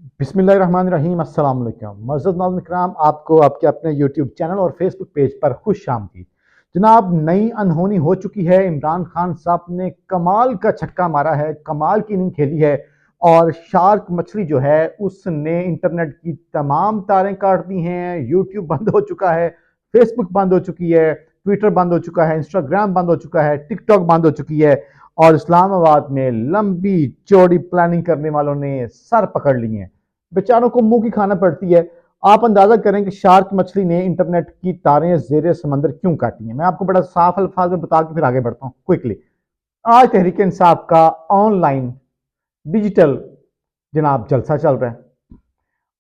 बिस्मिल्लाहिर्रहमानिर्रहीम अस्सलाम वालेकुम। मअज़्ज़ज़ नाज़रीन इकराम, आपको आपके अपने यूट्यूब चैनल और फेसबुक पेज पर खुशामदीद। जनाब, नई अनहोनी हो चुकी है। इमरान खान साहब ने कमाल का छक्का मारा है, कमाल की इनिंग खेली है और शार्क मछली जो है उसने इंटरनेट की तमाम तारें काट दी हैं। यूट्यूब बंद हो चुका है, फेसबुक बंद हो चुकी है, ट्विटर बंद हो चुका है, इंस्टाग्राम बंद हो चुका है, टिकटॉक बंद हो चुकी है और इस्लामाबाद में लंबी चौड़ी प्लानिंग करने वालों ने सर पकड़ लिए हैं। बेचारों को मुंह की खाना पड़ती है। आप अंदाजा करें कि शार्क मछली ने इंटरनेट की तारें जेर समंदर क्यों काटी हैं। मैं आपको बड़ा साफ अल्फाज में बता के फिर आगे बढ़ता हूँ क्विकली। आज तहरीक इंसाफ का ऑनलाइन डिजिटल जनाब जलसा चल रहा है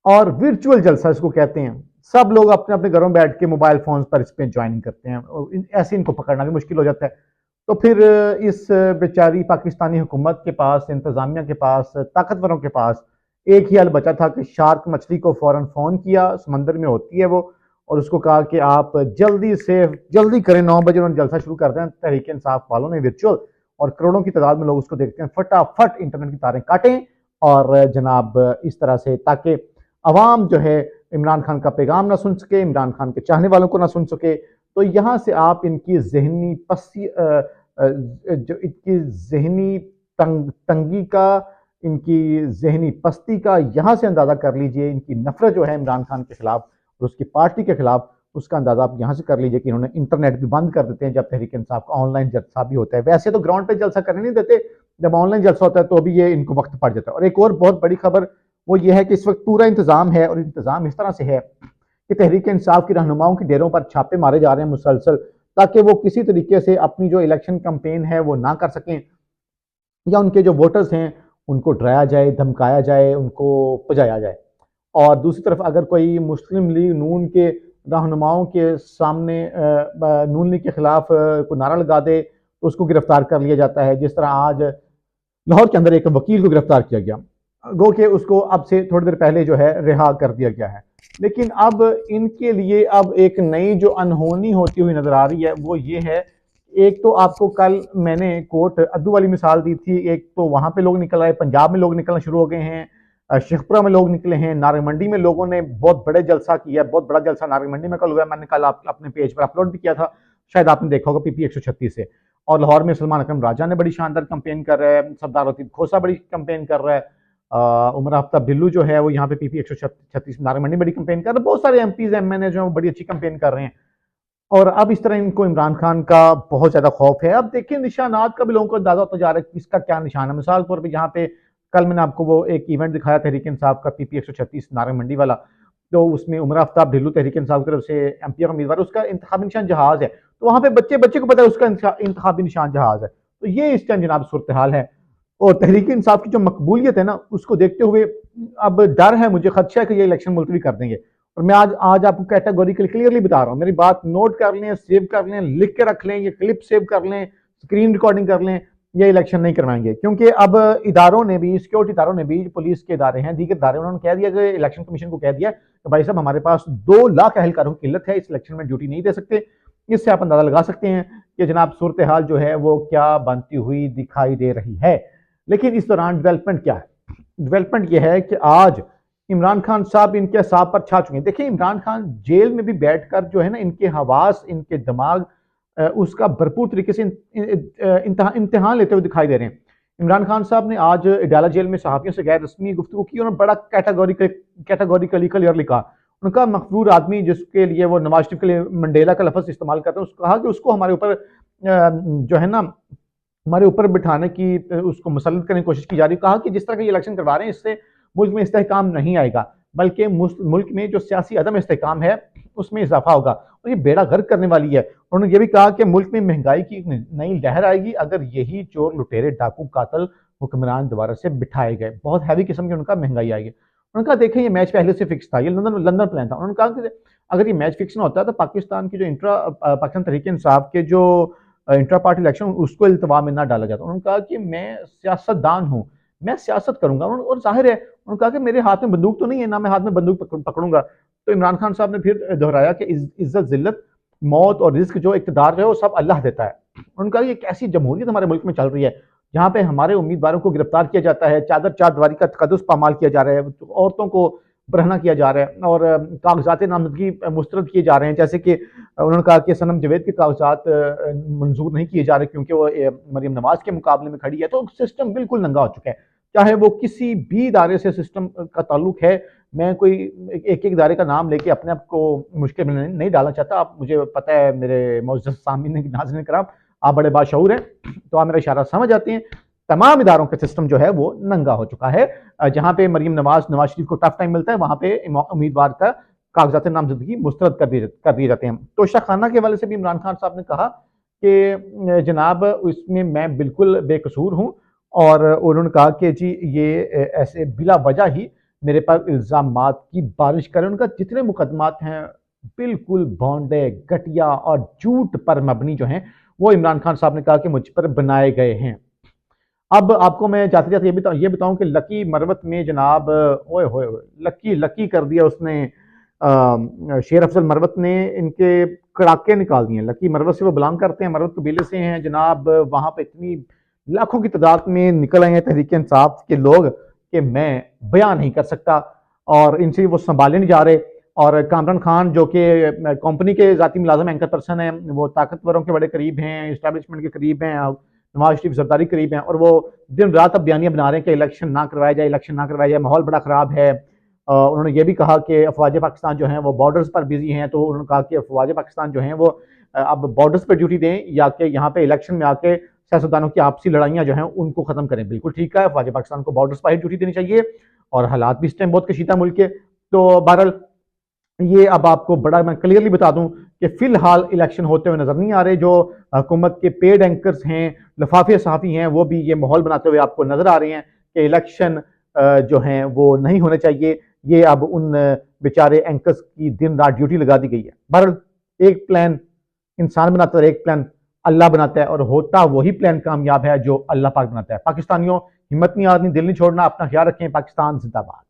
और वर्चुअल जलसा इसको कहते हैं। सब लोग अपने अपने घरों में बैठ के मोबाइल फोन पर इस पर ज्वाइनिंग करते हैं और ऐसे इनको पकड़ना भी मुश्किल हो जाता है। तो फिर इस बेचारी पाकिस्तानी हुकूमत के पास, इंतजामिया के पास, ताकतवरों के पास एक ही हल बचा था कि शार्क मछली को फौरन फोन किया, समंदर में होती है वो, और उसको कहा कि आप जल्दी से जल्दी करें। 9 बजे उन्होंने जलसा शुरू कर दें तहरीक इंसाफ वालों ने वर्चुअल, और करोड़ों की तादाद में लोग उसको देखते हैं। फटाफट इंटरनेट की तारें काटें और जनाब इस तरह से, ताकि अवाम जो है इमरान खान का पैगाम ना सुन सके, इमरान खान के चाहने वालों को ना सुन सके। तो यहाँ से आप इनकी जहनी पसी जो इनकी जहनी तंगी का, इनकी जहनी पस्ती का यहाँ से अंदाज़ा कर लीजिए। इनकी नफरत जो है इमरान खान के खिलाफ और उसकी पार्टी के खिलाफ, उसका अंदाज़ा आप यहाँ से कर लीजिए कि इन्होंने इंटरनेट भी बंद कर देते हैं जब तहरीक इंसाफ का ऑनलाइन जलसा भी होता है। वैसे तो ग्राउंड पे जलसा करने नहीं देते, जब ऑनलाइन जलसा होता है तो भी ये इनको वक्त पड़ जाता है। और एक और बहुत बड़ी खबर वो ये है कि इस वक्त पूरा इंतजाम है, और इंतजाम इस तरह से है कि तहरीक इंसाफ की रहनुमाओं की डेरों पर छापे मारे जा रहे हैं मुसलसल, ताकि वो किसी तरीके से अपनी जो इलेक्शन कैंपेन है वो ना कर सकें, या उनके जो वोटर्स हैं उनको डराया जाए, धमकाया जाए, उनको पजाया जाए। और दूसरी तरफ अगर कोई मुस्लिम लीग नून के रहनुमाओं के सामने नून लीग के खिलाफ कोई नारा लगा दे तो उसको गिरफ्तार कर लिया जाता है। जिस तरह आज लाहौर के अंदर एक वकील को गिरफ्तार किया गया, गो के उसको अब से थोड़ी देर पहले जो है रिहा कर दिया गया है। लेकिन अब इनके लिए अब एक नई जो अनहोनी होती हुई नजर आ रही है वो ये है। एक तो आपको कल मैंने कोर्ट अद्दू वाली मिसाल दी थी, एक तो वहां पे लोग निकल आए, पंजाब में लोग निकलना शुरू हो गए हैं, शेखपुरा में लोग निकले हैं, नारंग मंडी में लोगों ने बहुत बड़े जलसा किया, बहुत बड़ा जलसा नारंग मंडी में कल हुआ। मैंने कल आप अपने पेज पर अपलोड भी किया था, शायद आपने देखा होगा, पीपी 136 से। और लाहौर में सलमान अकरम राजा ने बड़ी शानदार कंपेन कर रहा है, सरदार लतीफ खोसा बड़ी कंपेन कर रहा है, उमर आफ्ताब ढिल्लू जो है वो यहाँ पे पीपी 136 नारंग मंडी बड़ी कंपेन कर रहे हैं। बहुत सारे एमपीज एमएनए जो है बड़ी अच्छी कंपेन कर रहे हैं। और अब इस तरह इनको इमरान खान का बहुत ज्यादा खौफ है। अब देखिए निशानात का भी लोगों को अंदाजा होता जा रहा है किसका क्या निशान है। मिसाल तौर पर यहाँ पे कल मैंने आपको वो एक इवेंट दिखाया तहरीक इंसाफ का, पीपी 136 नारंग मंडी वाला। तो उसमें उमर आफ्ताब ढिल्लू तहरीक इंसाफ की तरफ से एमपी का उम्मीदवार, उसका इंतखाबी निशान जहाज है। तो वहां पे बच्चे बच्चे को पता है उसका इंतखाबी निशान जहाज है। तो ये इस टाइम जनाब सूरत हाल है। और तहरीक इंसाफ की जो मकबूलियत है ना, उसको देखते हुए अब डर है, मुझे खदशा है कि ये इलेक्शन मुलतवी कर देंगे। और मैं आज आज आपको कैटेगोरिकली क्लियरली बता रहा हूँ, मेरी बात नोट कर लें, सेव कर लें, लिख के रख लें, ये क्लिप सेव कर लें, स्क्रीन रिकॉर्डिंग कर लें। ये इलेक्शन नहीं करवाएंगे, क्योंकि अब इदारों ने भी, सिक्योरिटी इदारों ने भी, पुलिस के इदारे हैं, दीगर इदारे, उन्होंने कह दिया कि इलेक्शन कमीशन को कह दिया कि भाई साहब हमारे पास 2 लाख अहलकारों की किल्लत है, इस इलेक्शन में ड्यूटी नहीं दे सकते। इससे आप अंदाजा लगा सकते हैं कि जनाब सूरत हाल जो है वो क्या बनती हुई दिखाई दे रही है। लेकिन इस दौरान डेवलपमेंट क्या है? डेवलपमेंट यह है कि आज इमरान खान साहब इनके असाब पर छा चुके हैं। देखिए इमरान खान जेल में भी बैठकर जो है ना, इनके हवास, इनके दिमाग उसका भरपूर तरीके से इम्तिहान लेते हुए दिखाई दे रहे हैं। इमरान खान साहब ने आज अडाला जेल में सहाफियों से गैर रस्मी गुफ्तगू की, उन्होंने बड़ा कैटेगोरिकली क्लियर लिखा। उनका मखबूर आदमी जिसके लिए वो नवाज शरीफ के लिए मंडेला का लफ्ज इस्तेमाल करते हैं, उसको कहा कि उसको हमारे ऊपर जो है ना, हमारे ऊपर बिठाने की, उसको मुसल्लत करने की कोशिश की जा रही है। कहा कि जिस तरह के इलेक्शन करवा रहे हैं इससे मुल्क में इस्तेहकाम नहीं आएगा, बल्कि मुल्क में जो सियासी अदम इस्तेहकाम है उसमें इजाफा होगा और ये बेड़ा गर्क करने वाली है। उन्होंने ये भी कहा कि मुल्क में महंगाई की नई लहर आएगी अगर यही चोर, लुटेरे, डाकू, कातल हुक्मरान दोबारा से बिठाए गए। बहुत हैवी किस्म की उनका महंगाई आएगी। उन्होंने कहा देखें ये मैच पहले से फिक्स था, ये लंदन लंदन प्लान था। उन्होंने कहा कि अगर ये मैच फिक्स ना होता तो पाकिस्तान की जो पाकिस्तान तहरीक इंसाफ के जो इंट्रा पार्टी इलेक्शन, उसको इल्तवा में ना डाला जाता। उन्होंने कहा कि मैं सियासतदान हूँ, मैं सियासत करूंगा, और जाहिर है उन्होंने कहा कि मेरे हाथ में बंदूक तो नहीं है, ना मैं हाथ में बंदूक पकड़ूंगा। तो इमरान खान साहब ने फिर दोहराया कि इज्जत, जिल्लत, मौत और रिस्क, जो इकतदार जो है वो सब अल्लाह देता है। उन्होंने कहा कि एक ऐसी जमहूरियत हमारे मुल्क में चल रही है जहाँ पे हमारे उम्मीदवारों को गिरफ्तार किया जाता है, चादर चारदीवारी का तकद्दुस पामाल किया जा रहा है, औरतों को बरहना किया जा रहा है और कागजात नामजदगी मुस्तरद किए जा रहे हैं। जैसे कि उन्होंने कहा कि सनम जवेद के कागजात मंजूर नहीं किए जा रहे क्योंकि वो मरीम नवाज के मुकाबले में खड़ी है। तो सिस्टम बिल्कुल नंगा हो चुका है, चाहे वो किसी भी इदारे से सिस्टम का ताल्लुक है। मैं कोई एक एक इदारे का नाम लेके अपने आप को मुश्किल में नहीं डालना चाहता। आप, मुझे पता है मेरे मोअज़्ज़ज़ सामीन नाज़रीन कराम, आप बड़े बाशऊर हैं, तो आप मेरा इशारा समझ आते हैं। तमाम इदारों का सिस्टम जो है वो नंगा हो चुका है। जहाँ पे मरीम नवाज शरीफ को टफ टाइम मिलता है, वहाँ पे उम्मीदवार का कागजात नामजदगी मुस्तरद कर दिए जाते हैं। तोशा खाना के वाले से भी इमरान खान साहब ने कहा कि जनाब इसमें मैं बिल्कुल बेकसूर हूँ, और उन्होंने कहा कि जी ये ऐसे बिला वजह ही मेरे पर इल्ज़ामात की बारिश करें। उनका जितने मुकदमात हैं बिल्कुल भोंडे, घटिया और झूठ पर मबनी जो हैं, वो इमरान खान साहब ने कहा कि मुझ पर बनाए गए हैं। अब आपको मैं जाते-जाते ये बताऊँ कि लकी मरवत में जनाब ओए होए होए! लकी लकी कर दिया उसने। शेर अफ़ज़ल मरवत ने इनके कड़ाके निकाल दिए हैं। लकी मरवत से वो बिलॉन्ग करते हैं, मरवत कबीले से हैं जनाब। वहाँ पे इतनी लाखों की तादाद में निकल आए हैं तहरीक इंसाफ के लोग कि मैं बयान नहीं कर सकता, और इनसे वो संभाले नहीं जा रहे। और कामरान खान जो कि कंपनी के ज़ाती मुलाज़िम एंकर पर्सन हैं, वो ताकतवरों के बड़े करीब हैं, इस्टेब्लिशमेंट के करीब हैं, नवाज शरीफ जरदारी करीब हैं, और वो दिन रात अब बयानियाँ बना रहे हैं कि इलेक्शन ना करवाया जाए, इलेक्शन ना करवाया जाए, माहौल बड़ा ख़राब है। उन्होंने ये भी कहा कि अफवाज पाकिस्तान जो हैं वो बॉर्डर्स पर बिजी हैं। तो उन्होंने कहा कि अफवाज पाकिस्तान जो हैं वो अब बॉर्डर्स पर ड्यूटी दें, या कि यहाँ पे इलेक्शन में आके सियासतदानों की आपसी लड़ाइयाँ जो हैं उनको खत्म करें। बिल्कुल ठीक है, अफवाज पाकिस्तान को बॉर्डर्स पर ही ड्यूटी देनी चाहिए, और हालात भी इस टाइम बहुत कशीदा मुल्क के। तो बहरहाल ये अब आपको बड़ा मैं क्लियरली बता दूं कि फिलहाल इलेक्शन होते हुए नजर नहीं आ रहे। जो हुकूमत के पेड एंकर्स हैं, लफाफे सहाफ़ी हैं, वो भी ये माहौल बनाते हुए आपको नजर आ रहे हैं कि इलेक्शन जो हैं वो नहीं होने चाहिए। ये अब उन बेचारे एंकर्स की दिन रात ड्यूटी लगा दी गई है। बहरहाल एक प्लान इंसान बनाता है, एक प्लान अल्लाह बनाता है, और होता वही प्लान कामयाब है जो अल्लाह पाक बनाता है। पाकिस्तानियों, हिम्मत नहीं हारनी, दिल नहीं छोड़ना, अपना ख्याल रखें। पाकिस्तान जिंदाबाद।